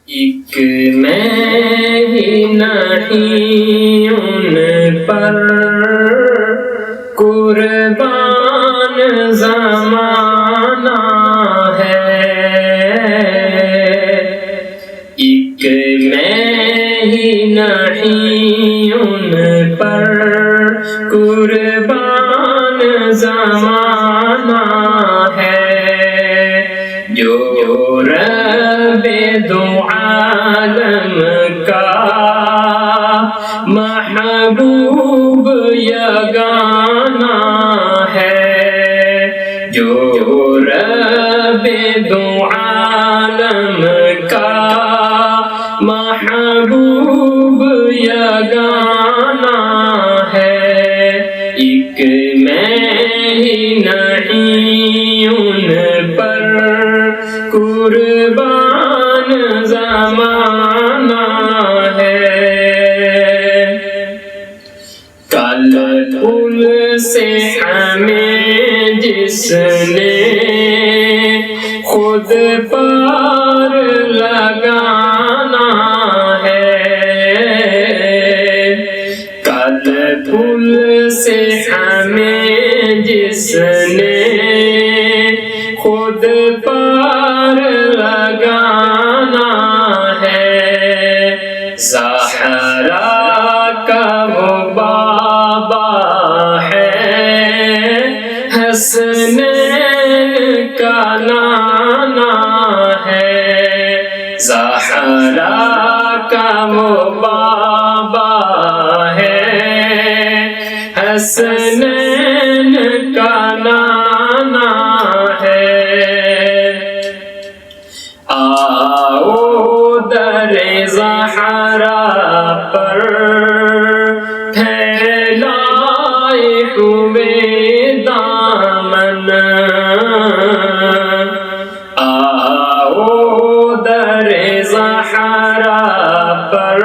ایک میں ہی نہیں ان پر قربان زمانہ ہے، ایک میں ہی نہیں ان پر قربان زمانہ ہے، جو رب دو عالم کا محبوب یگانہ ہے، جو رب دو عالم کا محبوب یگانہ ہے، ایک میں ہی نہیں ان پر قربان زمانہ ہے۔ کل پل سے ہمیں جس نے خود پار لگانا ہے، کل پل سے ہمیں جس نے خود پار لگانا ہے، زہرا کا وہ بابا ہے، حسنین کا نانا ہے، زہرا کا وہ بابا ہے، حسنین کا نانا ہے، آؤ در زہرا پر پھیلائے ہوئے دامن، آؤ در زہرا پر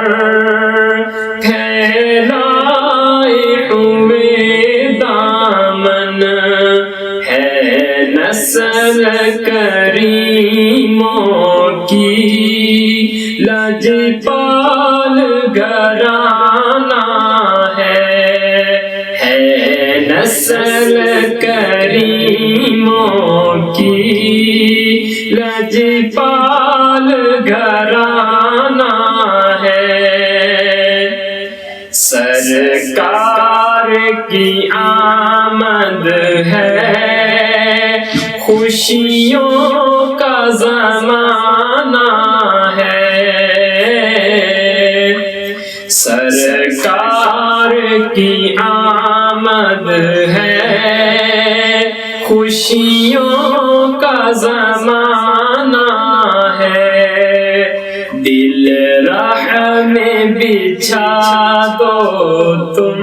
پھیلائے ہوئے دامن، ہے نسل کریموں کی لجپال گھرانہ ہے نسل کریموں کی لجپال گھرانہ ہے، سرکار کی آمد ہے، خوشیوں کا زمانہ ہے، سرکار کی آمد ہے، خوشیوں کا زمانہ ہے، دل رحم بچھا دو تم،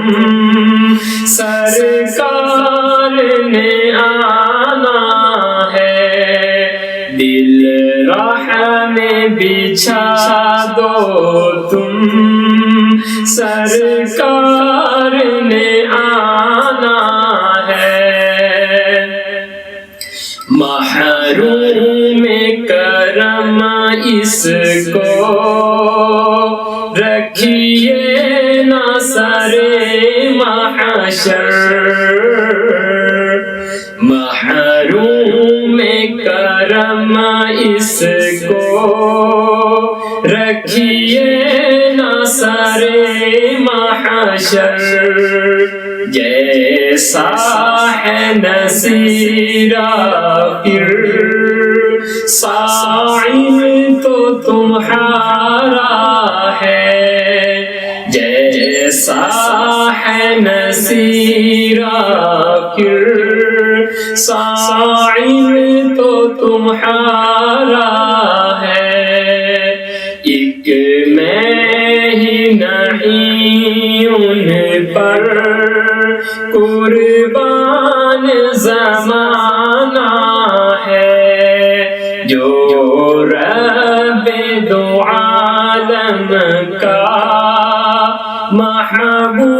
سرکار نے آنا ہے، دل رحم بچھا دو تم، سرکار نے آنا ہے، محروم کرم اس کو رکھیے نہ سر محشر، محروم کرم اس کو رکھیے نہ سر محشر، جیسا ہے نصیر آخر ساعی تو تمہارا ہے، جیسا ہے نصیر آخر ساعی تو تمہارا ہے، ایک میں ہی نہیں ان پر قربان زمانہ ہے، جو رب دو عالم کا محبوب